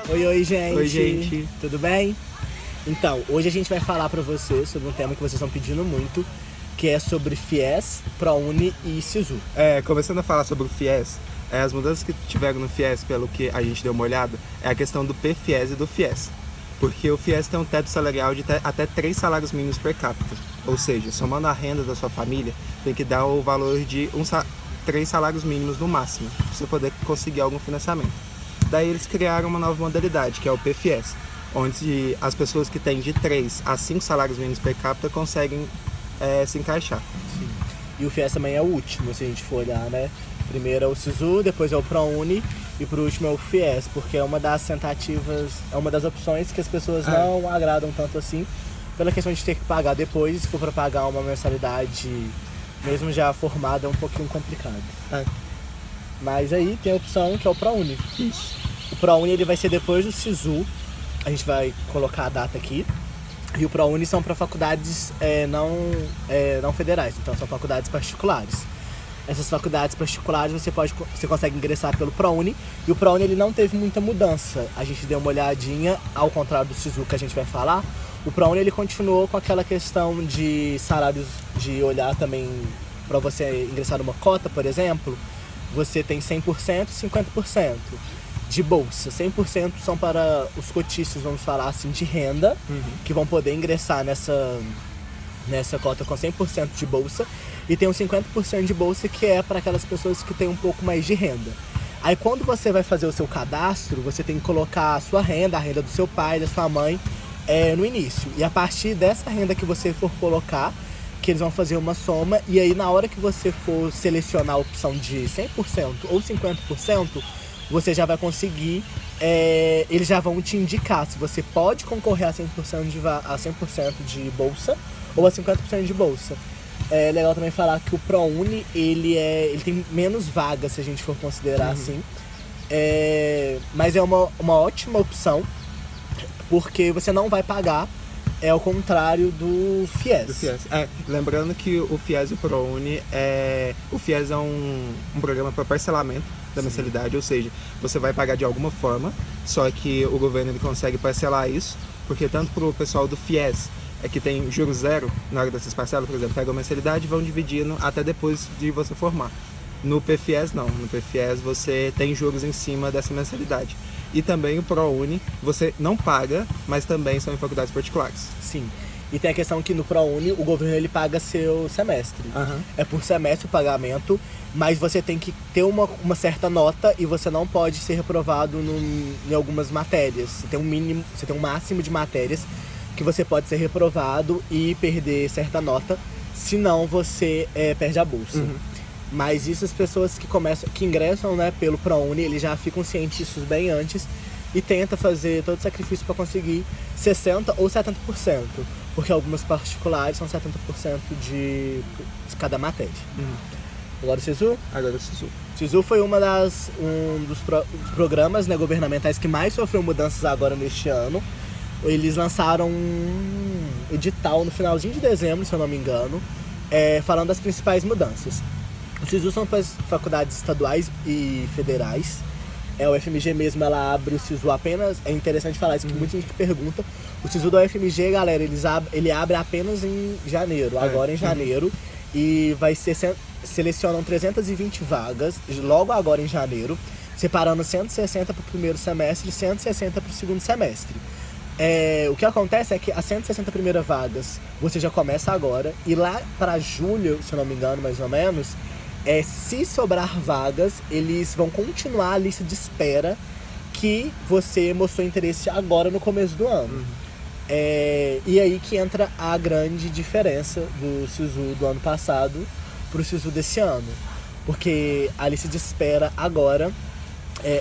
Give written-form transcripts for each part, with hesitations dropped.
Oi, gente. Oi, gente. Tudo bem? Então, hoje a gente vai falar pra vocês sobre um tema que vocês estão pedindo muito, que é sobre FIES, ProUni e SISU. Começando a falar sobre o FIES, as mudanças que tiveram no FIES, pelo que a gente deu uma olhada, é a questão do PFIES e do FIES. Porque o FIES tem um teto salarial de até 3 salários mínimos per capita. Ou seja, somando a renda da sua família, tem que dar o valor de 3 salários mínimos no máximo, para você poder conseguir algum financiamento. Daí eles criaram uma nova modalidade, que é o PFIES, onde as pessoas que têm de 3 a 5 salários mínimos per capita conseguem se encaixar. Sim. E o FIES também é o último, se a gente for olhar, né? Primeiro é o SISU, depois é o ProUni e por último é o FIES, porque é uma das tentativas, é uma das opções que as pessoas não agradam tanto assim, pela questão de ter que pagar depois. Se for para pagar uma mensalidade, mesmo já formada, é um pouquinho complicado. Mas aí tem a opção que é o ProUni. Isso. O ProUni ele vai ser depois do SISU, a gente vai colocar a data aqui. E o ProUni são para faculdades não federais, então são faculdades particulares. Essas faculdades particulares você consegue ingressar pelo ProUni, e o ProUni ele não teve muita mudança. A gente deu uma olhadinha, ao contrário do SISU que a gente vai falar, o ProUni ele continuou com aquela questão de salários, de olhar também para você ingressar numa cota, por exemplo, você tem 100% e 50% de bolsa. 100% são para os cotistas, vamos falar assim, de renda, que vão poder ingressar nessa cota com 100% de bolsa, e tem um 50% de bolsa que é para aquelas pessoas que têm um pouco mais de renda. Aí quando você vai fazer o seu cadastro, você tem que colocar a sua renda, a renda do seu pai, da sua mãe, no início. E a partir dessa renda que você for colocar, que eles vão fazer uma soma, e aí na hora que você for selecionar a opção de 100% ou 50%, você já vai conseguir, eles já vão te indicar se você pode concorrer a 100% de bolsa ou a 50% de bolsa. É legal também falar que o ProUni, ele tem menos vagas, se a gente for considerar assim. Mas é uma ótima opção, porque você não vai pagar, ao contrário do FIES. Lembrando que o FIES e o ProUni, o FIES é um programa para parcelamento da mensalidade, ou seja, você vai pagar de alguma forma, só que o governo ele consegue parcelar isso, porque tanto para o pessoal do FIES, que tem juros zero na hora dessas parcelas, por exemplo, pegam a mensalidade e vão dividindo até depois de você formar. No PFIES não, no PFIES você tem juros em cima dessa mensalidade. E também o ProUni você não paga, mas também são em faculdades particulares. Sim. E tem a questão que no ProUni o governo ele paga seu semestre. É por semestre o pagamento, mas você tem que ter uma certa nota e você não pode ser reprovado em algumas matérias. Você tem um máximo de matérias que você pode ser reprovado e perder certa nota, senão você perde a bolsa. Mas isso as pessoas que ingressam, né, pelo ProUni, eles já ficam cientes disso bem antes e tenta fazer todo o sacrifício para conseguir 60% ou 70%, porque algumas particulares são 70% de cada matéria. Agora o SISU? Agora o SISU. O SISU foi um dos programas, né, governamentais que mais sofreu mudanças agora neste ano. Eles lançaram um edital no finalzinho de dezembro, se eu não me engano, falando das principais mudanças. O SISU são para as faculdades estaduais e federais. O FMG mesmo, ela abre o SISU apenas... É interessante falar isso, que muita gente pergunta. O SISU da UFMG, galera, ele abre apenas em janeiro, agora em janeiro. E selecionam 320 vagas, logo agora em janeiro, separando 160 para o primeiro semestre e 160 para o segundo semestre. O que acontece é que as 160 primeiras vagas você já começa agora, e lá para julho, se eu não me engano, mais ou menos, se sobrar vagas, eles vão continuar a lista de espera que você mostrou interesse agora no começo do ano. E aí que entra a grande diferença do SISU do ano passado para o SISU desse ano. Porque a lista de espera agora,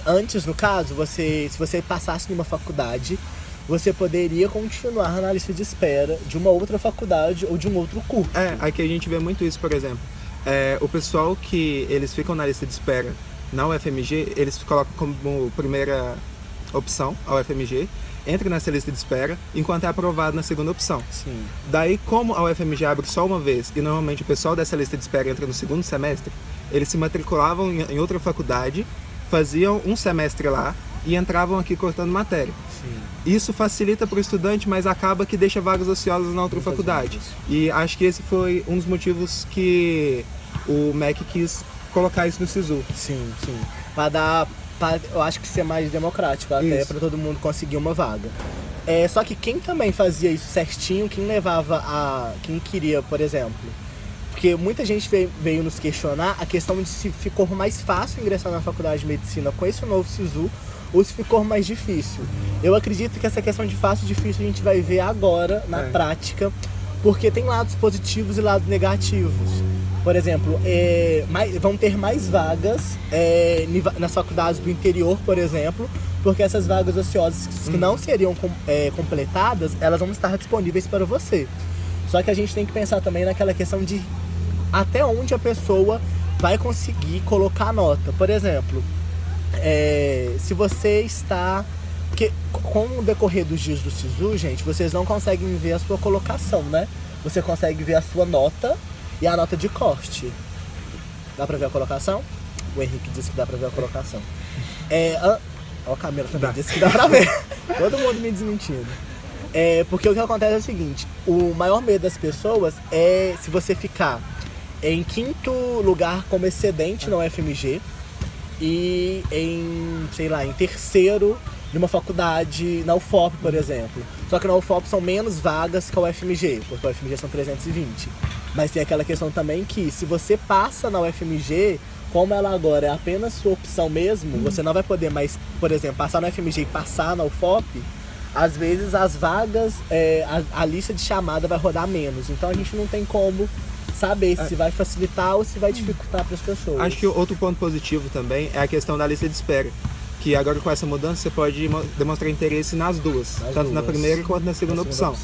antes no caso, se você passasse numa faculdade, você poderia continuar na lista de espera de uma outra faculdade ou de um outro curso. Aqui a gente vê muito isso, por exemplo. O pessoal que eles ficam na lista de espera na UFMG, eles colocam como primeira opção, a UFMG, entre nessa lista de espera, enquanto é aprovado na segunda opção. Sim. Daí, como a UFMG abre só uma vez, e normalmente o pessoal dessa lista de espera entra no segundo semestre, eles se matriculavam em outra faculdade, faziam um semestre lá e entravam aqui cortando matéria. Sim. Isso facilita para o estudante, mas acaba que deixa vagas ociosas na outra faculdade. E acho que esse foi um dos motivos que o MEC quis colocar isso no SISU. Sim, sim. Eu acho que ser mais democrático, até para todo mundo conseguir uma vaga. Só que quem também fazia isso certinho, quem queria, por exemplo, porque muita gente veio nos questionar a questão de se ficou mais fácil ingressar na faculdade de medicina com esse novo SISU ou se ficou mais difícil. Eu acredito que essa questão de fácil e difícil a gente vai ver agora na prática, porque tem lados positivos e lados negativos. Por exemplo, vão ter mais vagas nas faculdades do interior, por exemplo, porque essas vagas ociosas que não seriam completadas, elas vão estar disponíveis para você. Só que a gente tem que pensar também naquela questão de até onde a pessoa vai conseguir colocar a nota. Por exemplo, se você está... Porque com o decorrer dos dias do SISU, gente, vocês não conseguem ver a sua colocação, né? Você consegue ver a sua nota e a nota de corte. Dá pra ver a colocação? O Henrique disse que dá pra ver a colocação. Ó, a Camila também disse que dá pra ver. Todo mundo me desmentindo. Porque o que acontece é o seguinte, o maior medo das pessoas é se você ficar em 5º lugar como excedente na UFMG e em 3º numa faculdade, na UFOP, por exemplo. Só que na UFOP são menos vagas que a UFMG, porque a UFMG são 320. Mas tem aquela questão também que se você passa na UFMG, como ela agora é apenas sua opção mesmo, você não vai poder mais, por exemplo, passar na UFMG e passar na UFOP, às vezes as vagas, a lista de chamada vai rodar menos. Então a gente não tem como saber se vai facilitar ou se vai dificultar para as pessoas. Acho que outro ponto positivo também é a questão da lista de espera. Que agora com essa mudança você pode demonstrar interesse nas duas, tanto na primeira quanto na segunda opção.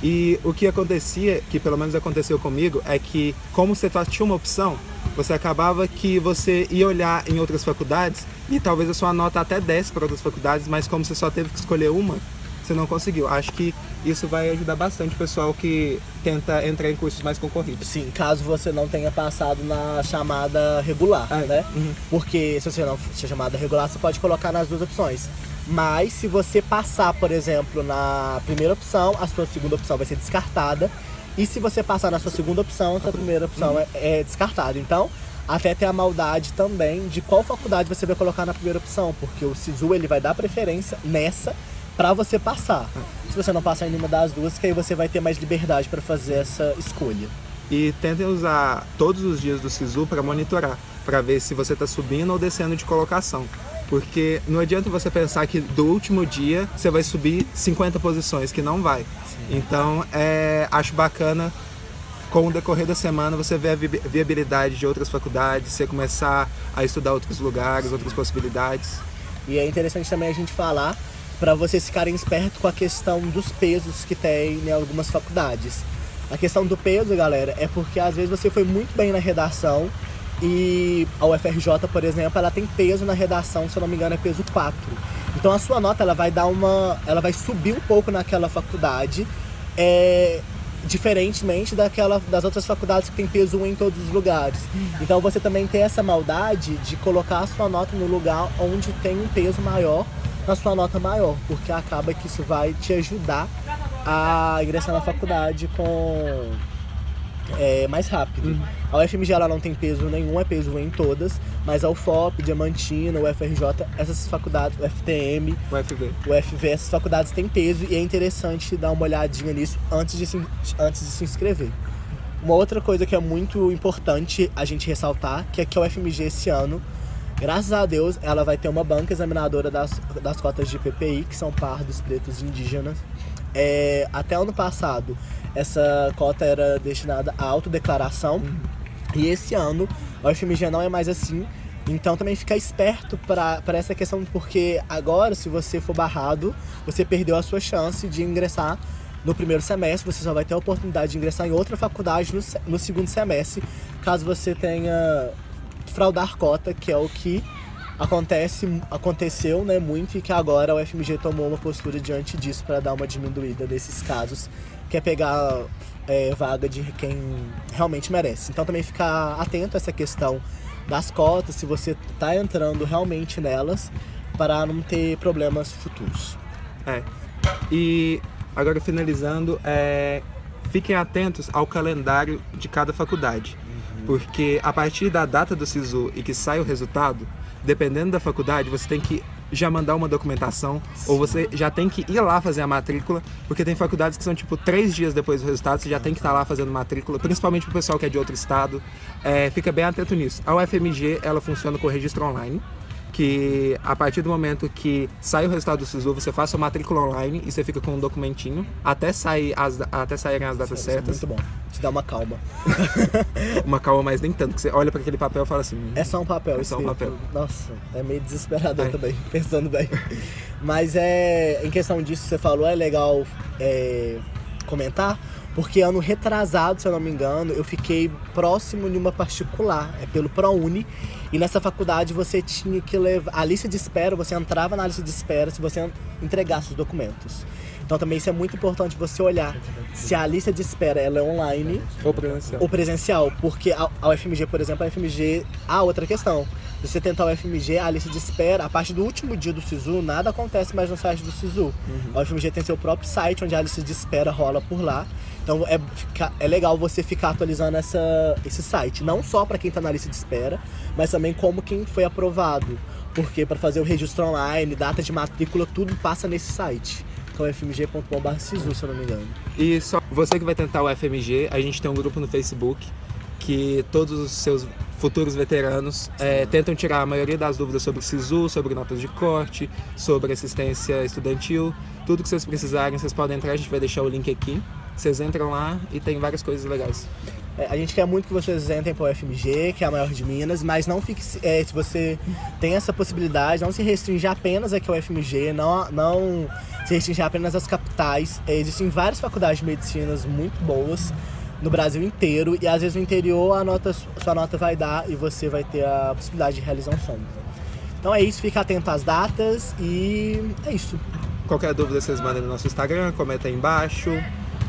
E o que acontecia, que pelo menos aconteceu comigo, é que como você só tinha uma opção, você acabava que você ia olhar em outras faculdades e talvez a sua nota até desce para outras faculdades, mas como você só teve que escolher uma, você não conseguiu. Acho que isso vai ajudar bastante o pessoal que tenta entrar em cursos mais concorridos. Sim, caso você não tenha passado na chamada regular, né? Porque se você não for chamada regular, você pode colocar nas duas opções. Mas se você passar, por exemplo, na primeira opção, a sua segunda opção vai ser descartada. E se você passar na sua segunda opção, a sua primeira opção é descartada. Então, até tem a maldade também de qual faculdade você vai colocar na primeira opção, porque o SISU ele vai dar preferência nessa para você passar. Se você não passar em nenhuma das duas, que aí você vai ter mais liberdade para fazer essa escolha. E tentem usar todos os dias do SISU para monitorar, para ver se você está subindo ou descendo de colocação. Porque não adianta você pensar que do último dia você vai subir 50 posições, que não vai. Sim. Então, acho bacana, com o decorrer da semana, você ver a viabilidade de outras faculdades, você começar a estudar outros lugares, outras possibilidades. E é interessante também a gente falar para vocês ficarem espertos com a questão dos pesos que tem em algumas faculdades. A questão do peso, galera, é porque às vezes você foi muito bem na redação e a UFRJ, por exemplo, ela tem peso na redação, se eu não me engano é peso 4. Então a sua nota ela vai subir um pouco naquela faculdade, diferentemente das outras faculdades que tem peso 1 em todos os lugares. Então você também tem essa maldade de colocar a sua nota no lugar onde tem um peso maior na sua nota maior, porque acaba que isso vai te ajudar a ingressar na faculdade mais rápido. A UFMG ela não tem peso nenhum, é peso em todas, mas a UFOP, Diamantina, o UFRJ, essas faculdades, o FTM, o UFV, essas faculdades têm peso e é interessante dar uma olhadinha nisso antes de se inscrever. Uma outra coisa que é muito importante a gente ressaltar, que é que a UFMG esse ano, graças a Deus, ela vai ter uma banca examinadora das cotas de PPI, que são pardos, pretos e indígenas. Até ano passado, essa cota era destinada à autodeclaração. E esse ano, a UFMG não é mais assim. Então também fica esperto para essa questão, porque agora, se você for barrado, você perdeu a sua chance de ingressar no primeiro semestre. Você só vai ter a oportunidade de ingressar em outra faculdade no segundo semestre, caso você tenha fraudar cota, que é o que aconteceu, né, muito, e que agora o FMG tomou uma postura diante disso para dar uma diminuída desses casos, que é pegar vaga de quem realmente merece. Então também ficar atento a essa questão das cotas, se você está entrando realmente nelas, para não ter problemas futuros. E agora finalizando, fiquem atentos ao calendário de cada faculdade, porque a partir da data do SISU e que sai o resultado, dependendo da faculdade, você tem que já mandar uma documentação, ou você já tem que ir lá fazer a matrícula, porque tem faculdades que são tipo 3 dias depois do resultado, você já tem que estar lá fazendo matrícula, principalmente pro pessoal que é de outro estado. Fica bem atento nisso. A UFMG, ela funciona com registro online, que a partir do momento que sai o resultado do SISU, você faz sua matrícula online e você fica com um documentinho até saírem as datas certas. Muito bom, te dá uma calma. Uma calma, mas nem tanto, que você olha para aquele papel e fala assim... É só um papel. É só um papel. Nossa, é meio desesperador também, pensando bem. Mas em questão disso que você falou, é legal comentar, porque ano retrasado, se eu não me engano, eu fiquei próximo de uma particular, pelo ProUni, e nessa faculdade você tinha que levar a lista de espera, você entrava na lista de espera se você entregasse os documentos. Então também isso é muito importante você olhar se a lista de espera ela é online ou presencial, porque a UFMG, por exemplo, outra questão. Se você tentar o UFMG, a lista de espera, a partir do último dia do SISU, nada acontece mais no site do SISU. A UFMG tem seu próprio site, onde a lista de espera rola por lá. Então é legal você ficar atualizando esse site, não só para quem está na lista de espera, mas também como quem foi aprovado. Porque para fazer o registro online, data de matrícula, tudo passa nesse site. Então é fmg.com/sisu, se eu não me engano. E só você que vai tentar o FMG, a gente tem um grupo no Facebook que todos os seus futuros veteranos tentam tirar a maioria das dúvidas sobre o SISU, sobre notas de corte, sobre assistência estudantil. Tudo que vocês precisarem, vocês podem entrar, a gente vai deixar o link aqui. Vocês entram lá e tem várias coisas legais. A gente quer muito que vocês entrem para o UFMG, que é a maior de Minas, mas não fique, se você tem essa possibilidade, não se restringir apenas aqui ao UFMG, não se restringir apenas às capitais. Existem várias faculdades de medicinas muito boas no Brasil inteiro, e às vezes no interior sua nota vai dar e você vai ter a possibilidade de realizar um sonho. Então é isso, fica atento às datas e é isso. Qualquer dúvida vocês mandem no nosso Instagram, comenta aí embaixo,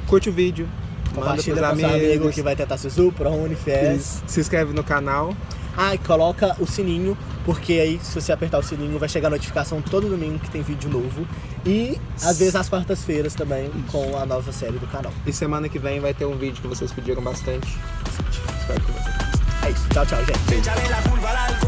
curte o vídeo, compartilha com seu amigo que vai tentar SISU, ProUni, FIES. Se inscreve no canal. E coloca o sininho, porque aí se você apertar o sininho vai chegar a notificação todo domingo que tem vídeo novo. E às vezes às quartas-feiras também, com a nova série do canal. E semana que vem vai ter um vídeo que vocês pediram bastante. Espero que vocês. É isso, tchau, gente.